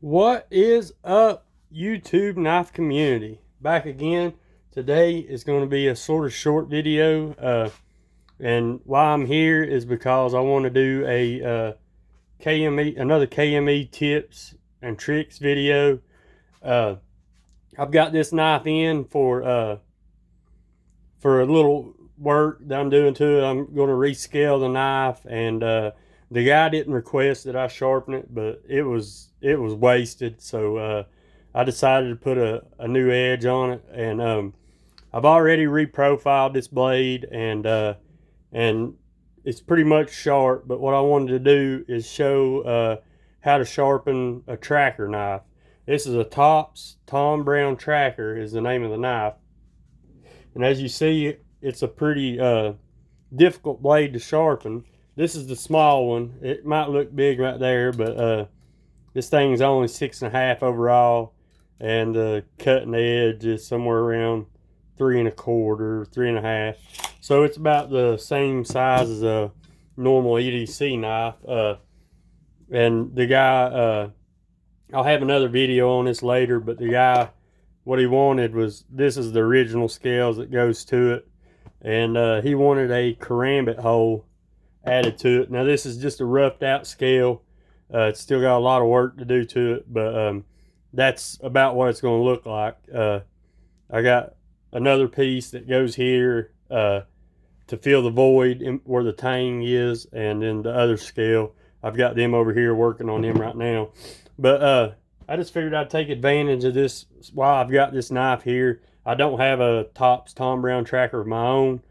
What is up, YouTube knife community? Back again. Today is going to be a sort of short video, and why I'm here is because I want to do a another KME tips and tricks video. Uh, I've got this knife in for a little work that I'm doing to it. I'm going to rescale the knife, and the guy didn't request that I sharpen it, but it was wasted. So I decided to put a new edge on it, and I've already reprofiled this blade, and it's pretty much sharp. But what I wanted to do is show how to sharpen a tracker knife. This is a Tops Tom Brown Tracker is the name of the knife, and as you see, it's a pretty difficult blade to sharpen. This is the small one. It might look big right there, but this thing's only 6.5 overall, and the cutting edge is somewhere around 3.25, 3.5. So it's about the same size as a normal EDC knife. And the guy, I'll have another video on this later, but the guy, what he wanted was, this is the original scales that goes to it, and he wanted a karambit hole added to it. Now this is just a roughed out scale. It's still got a lot of work to do to it, but that's about what it's going to look like. I got another piece that goes here to fill the void where the tang is, and then the other scale, I've got them over here working on them right now. But I just figured I'd take advantage of this while I've got this knife here. I don't have a Tops Tom Brown tracker of my own,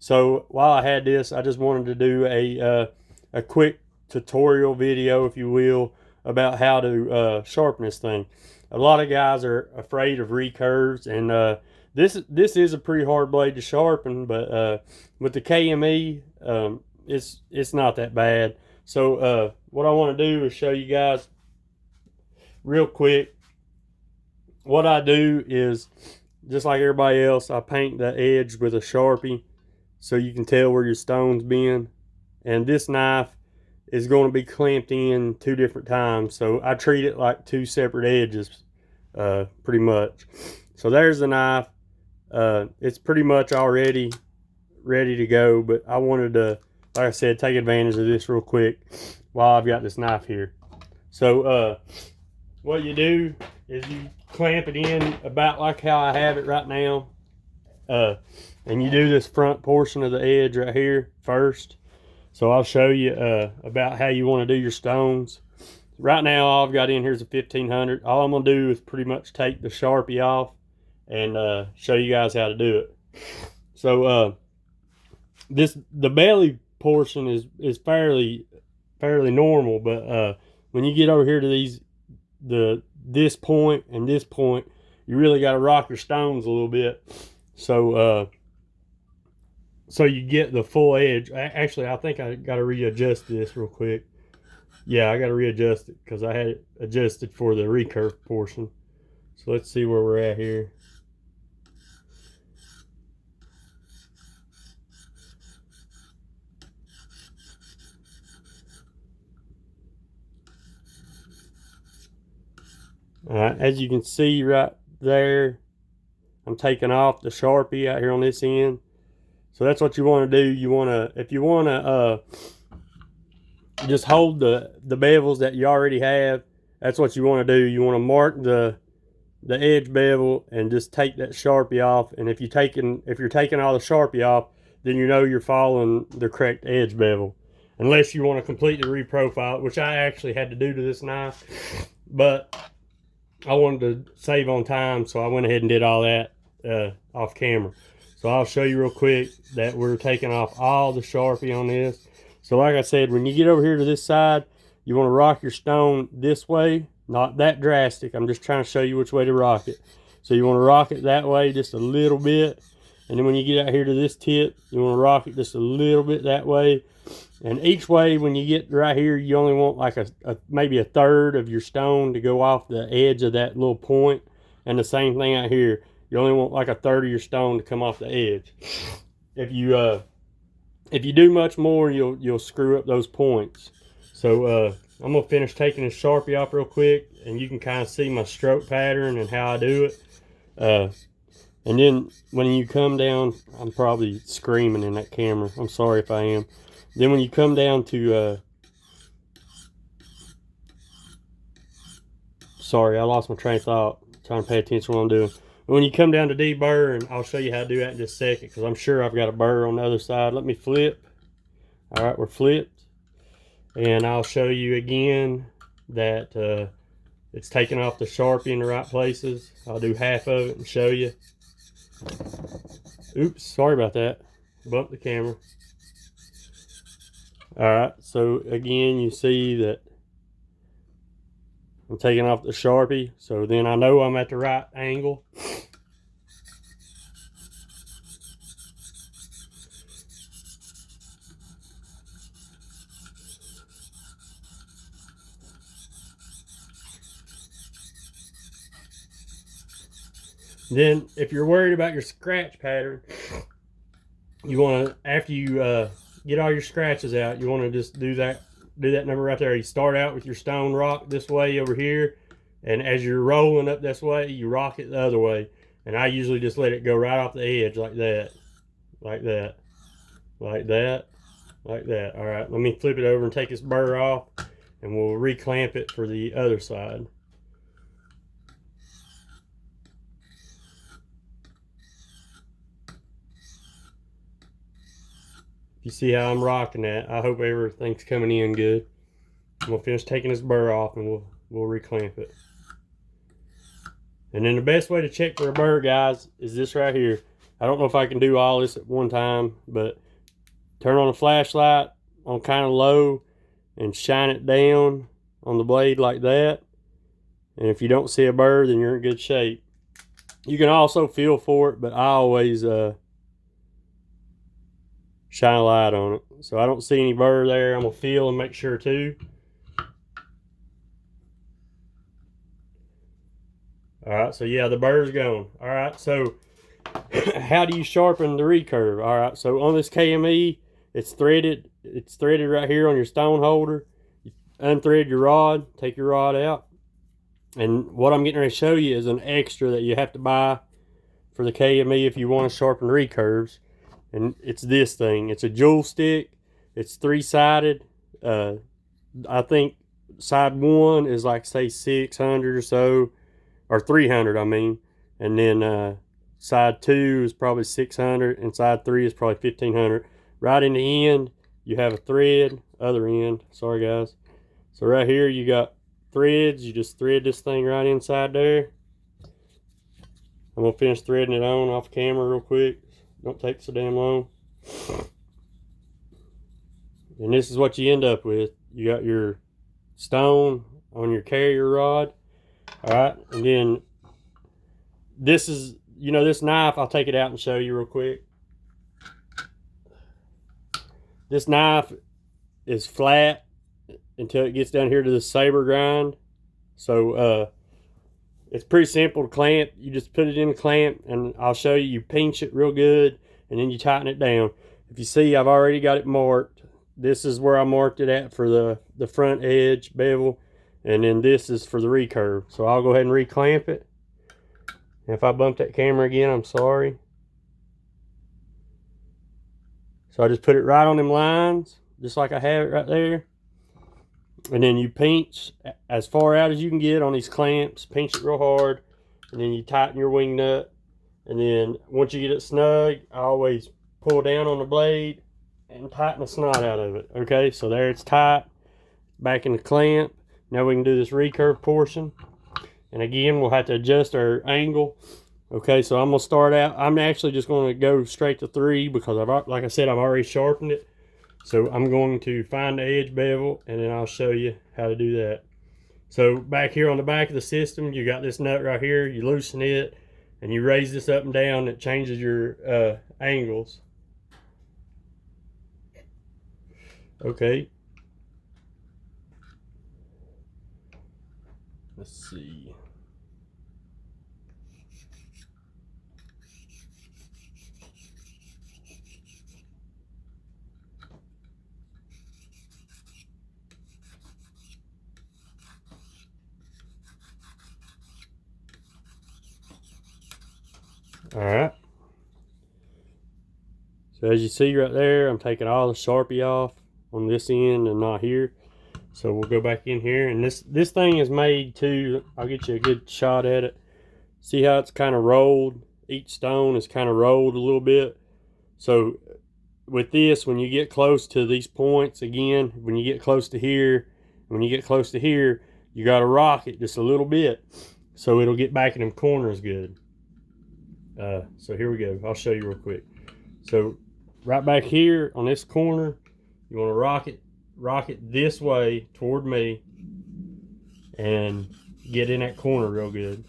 so while I had this, I just wanted to do a quick tutorial video, if you will, about how to sharpen this thing. A lot of guys are afraid of recurves, and this is a pretty hard blade to sharpen, but with the KME, it's not that bad. So what I want to do is show you guys real quick. What I do is, just like everybody else, I paint the edge with a Sharpie so you can tell where your stone's been. And this knife is going to be clamped in 2 different times, so I treat it like 2 separate edges, pretty much. So there's the knife. It's pretty much already ready to go, but I wanted to, like I said, take advantage of this real quick while I've got this knife here. So what you do is you clamp it in about like how I have it right now, and you do this front portion of the edge right here first. So I'll show you about how you want to do your stones. Right now, all I've got in here is a 1500. All I'm going to do is pretty much take the Sharpie off and show you guys how to do it. So the belly portion is fairly normal, but when you get over here to this point and this point, you really got to rock your stones a little bit. So so you get the full edge. Actually, I think I got to readjust this real quick. Yeah, I got to readjust it because I had it adjusted for the recurve portion. So let's see where we're at here. All right, as you can see right there, I'm taking off the Sharpie out here on this end. So that's what you want to do. You want to, if you want to just hold the bevels that you already have, that's what you want to do. You want to mark the edge bevel and just take that Sharpie off. And if you're taking all the Sharpie off, then you know you're following the correct edge bevel. Unless you want to completely reprofile it, which I actually had to do to this knife, but I wanted to save on time, so I went ahead and did all that off camera. So I'll show you real quick that we're taking off all the Sharpie on this. So like I said, when you get over here to this side, you want to rock your stone this way. Not that drastic. I'm just trying to show you which way to rock it. So you want to rock it that way just a little bit. And then when you get out here to this tip, you want to rock it just a little bit that way. And each way, when you get right here, you only want like maybe a third of your stone to go off the edge of that little point. And the same thing out here. You only want like a third of your stone to come off the edge. If you do much more, you'll screw up those points. So I'm gonna finish taking this Sharpie off real quick, and you can kind of see my stroke pattern and how I do it. And then when you come down, I'm probably screaming in that camera. I'm sorry if I am. Then when you come down to, sorry, I lost my train of thought. I'm trying to pay attention to what I'm doing. When you come down to deburr, and I'll show you how to do that in just a second, because I'm sure I've got a burr on the other side. Let me flip. All right, we're flipped. And I'll show you again that it's taking off the Sharpie in the right places. I'll do half of it and show you. Oops, sorry about that. Bumped the camera. Alright, so again, you see that I'm taking off the Sharpie, so then I know I'm at the right angle. Then, if you're worried about your scratch pattern, you want to, after you get all your scratches out, you want to just do that number right there. You start out with your stone rock this way over here, and as you're rolling up this way, you rock it the other way. And I usually just let it go right off the edge like that, like that, like that, like that. All right, let me flip it over and take this burr off, and we'll reclamp it for the other side. You see how I'm rocking that. I hope everything's coming in good. I'm gonna finish taking this burr off, and we'll reclamp it. And then the best way to check for a burr, guys, is this right here. I don't know if I can do all this at one time, but turn on a flashlight on kind of low and shine it down on the blade like that. And if you don't see a burr, then you're in good shape. You can also feel for it, but I always shine a light on it. So I don't see any burr there. I'm gonna feel and make sure too. All right, so yeah, the burr's gone. All right, so how do you sharpen the recurve? All right, so on this KME, it's threaded. It's threaded right here on your stone holder. You unthread your rod, take your rod out. And what I'm getting ready to show you is an extra that you have to buy for the KME if you want to sharpen recurves. And it's this thing. It's a jewel stick. It's three-sided. I think side one is like, say, 600 or so, or 300, I mean. And then side two is probably 600, and side three is probably 1500. Right in the end, you have a thread. Other end. Sorry, guys. So right here, you got threads. You just thread this thing right inside there. I'm gonna finish threading it on off camera real quick. Don't take so damn long. And this is what you end up with. You got your stone on your carrier rod. All right, and then this is, you know, this knife, I'll take it out and show you real quick. This knife is flat until it gets down here to the saber grind. So it's pretty simple to clamp. You just put it in the clamp, and I'll show you. You pinch it real good, and then you tighten it down. If you see, I've already got it marked. This is where I marked it at for the front edge bevel, and then this is for the recurve. So I'll go ahead and reclamp it. And if I bump that camera again, I'm sorry. So I just put it right on them lines, just like I have it right there. And then you pinch as far out as you can get on these clamps. Pinch it real hard, and then you tighten your wing nut. And then once you get it snug, I always pull down on the blade and tighten the snot out of it. Okay, so there it's tight. Back in the clamp. Now we can do this recurve portion. And again, we'll have to adjust our angle. Okay, so I'm gonna start out. I'm actually just gonna go straight to 3 because like I said, I've already sharpened it. So I'm going to find the edge bevel, and then I'll show you how to do that. So back here on the back of the system, you got this nut right here. You loosen it, and you raise this up and down. It changes your angles. Okay. Let's see. All right. So as you see right there, I'm taking all the Sharpie off on this end and not here. So we'll go back in here, and this thing is made to, I'll get you a good shot at it. See how it's kind of rolled? Each stone is kind of rolled a little bit. So with this, when you get close to these points, again, when you get close to here, when you get close to here, you got to rock it just a little bit so it'll get back in them corners good. So here we go. I'll show you real quick. So right back here on this corner, you want to rock it this way toward me and get in that corner real good.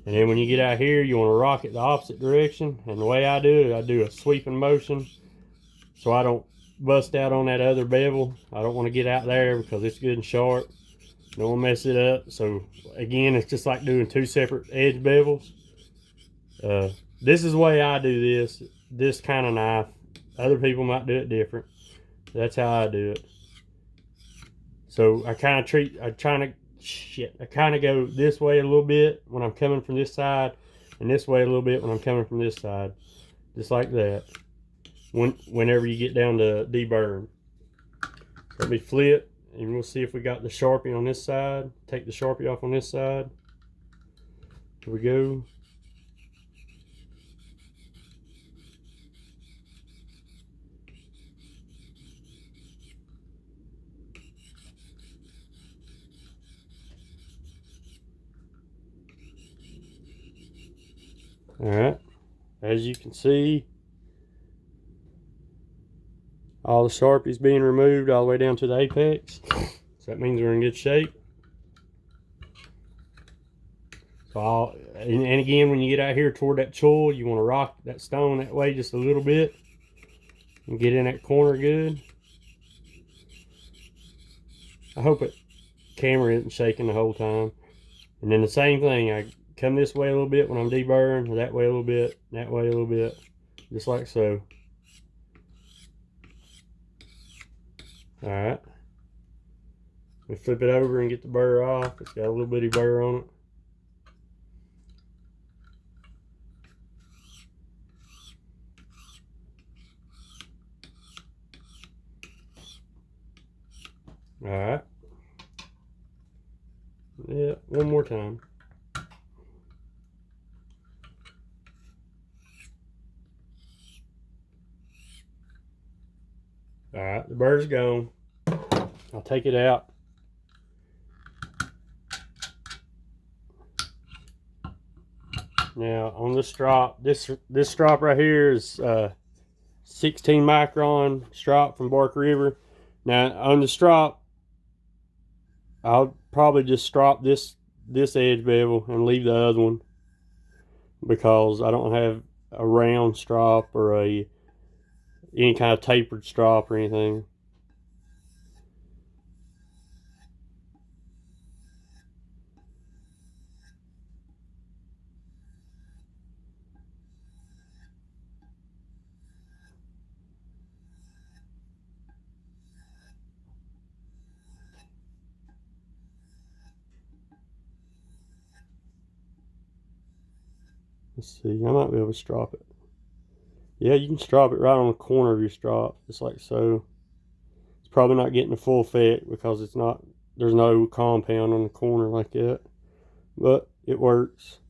And then when you get out here, you want to rock it the opposite direction. And the way I do it, I do a sweeping motion so I don't bust out on that other bevel. I don't want to get out there because it's good and sharp. Don't want to mess it up. So again, it's just like doing two separate edge bevels. This is the way I do this kind of knife. Other people might do it different. That's how I do it. So I kind of go this way a little bit when I'm coming from this side, and this way a little bit when I'm coming from this side, just like that. Whenever you get down to deburring, let me flip, and we'll see if we got the Sharpie on this side. Take the Sharpie off on this side. Here we go. All right, as you can see, all the Sharpies being removed all the way down to the apex. So that means we're in good shape. So and again, when you get out here toward that choil, you want to rock that stone that way just a little bit and get in that corner good. I hope it camera isn't shaking the whole time. And then the same thing, I come this way a little bit when I'm deburring, or that way a little bit, that way a little bit, just like so. All right. We flip it over and get the burr off. It's got a little bitty burr on it. All right. Yeah, one more time. All right, the burr's gone. I'll take it out. Now on the strop, this strop right here is 16 micron strop from Bark River. Now on the strop, I'll probably just strop this edge bevel and leave the other one because I don't have a round strop or any kind of tapered strop or anything. Let's see, I might be able to strop it. Yeah, you can strop it right on the corner of your strop, just like so. It's probably not getting the full effect because there's no compound on the corner like that. But it works.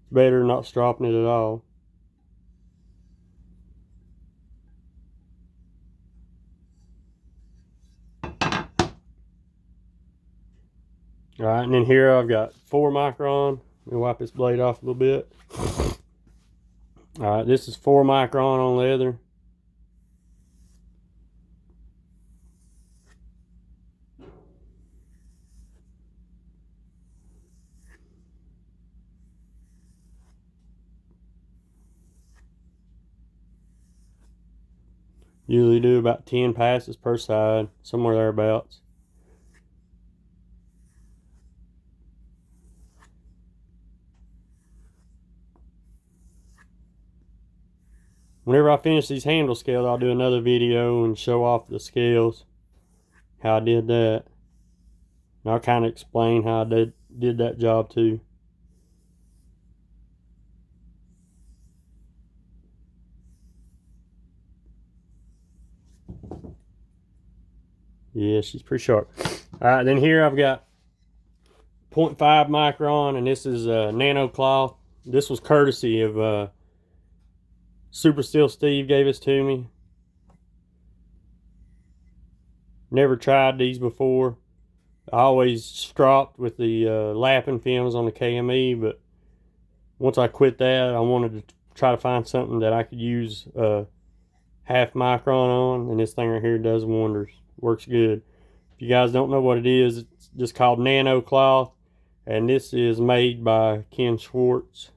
It's better than not stropping it at all. Alright, and then here I've got 4 micron. Let me wipe this blade off a little bit. Alright, this is 4 micron on leather. Usually do about 10 passes per side, somewhere thereabouts. Whenever I finish these handle scales, I'll do another video and show off the scales, how I did that. And I'll kind of explain how I did that job too. Yeah, she's pretty sharp. All right, then here I've got 0.5 micron, and this is nano cloth. This was courtesy of Super Steel Steve gave this to me. Never tried these before. I always stropped with the lapping films on the KME, but once I quit that, I wanted to try to find something that I could use half micron on, and this thing right here does wonders. Works good. If you guys don't know what it is, it's just called nano cloth, and this is made by Ken Schwartz.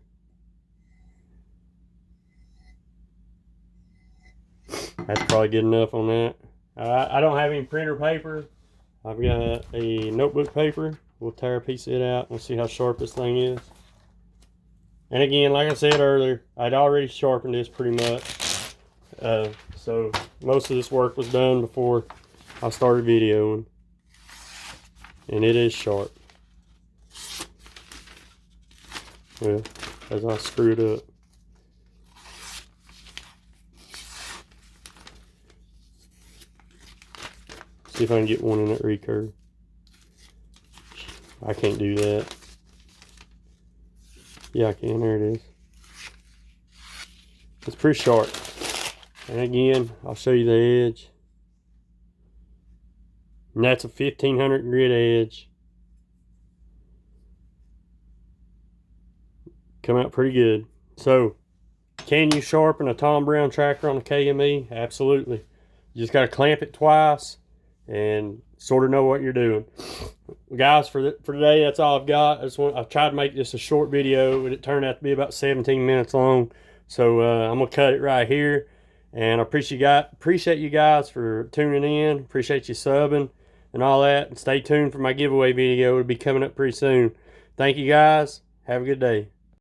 That's probably good enough on that. I don't have any printer paper. I've got a notebook paper. We'll tear a piece of it out. We'll see how sharp this thing is. And again, like I said earlier, I'd already sharpened this pretty much. So most of this work was done before I started videoing. And it is sharp. Well, as I screwed up. See if I can get one in that recurve. I can't do that. Yeah, I can. There it is. It's pretty sharp. And again, I'll show you the edge. And that's a 1500 grit edge. Come out pretty good. So, can you sharpen a Tom Brown tractor on a KME? Absolutely. You just got to clamp it twice and sort of know what you're doing. Guys, for today, that's all I've got. I've tried to make this a short video, but it turned out to be about 17 minutes long. So I'm gonna cut it right here. And I appreciate you guys for tuning in. Appreciate you subbing and all that. And stay tuned for my giveaway video. It'll be coming up pretty soon. Thank you guys. Have a good day.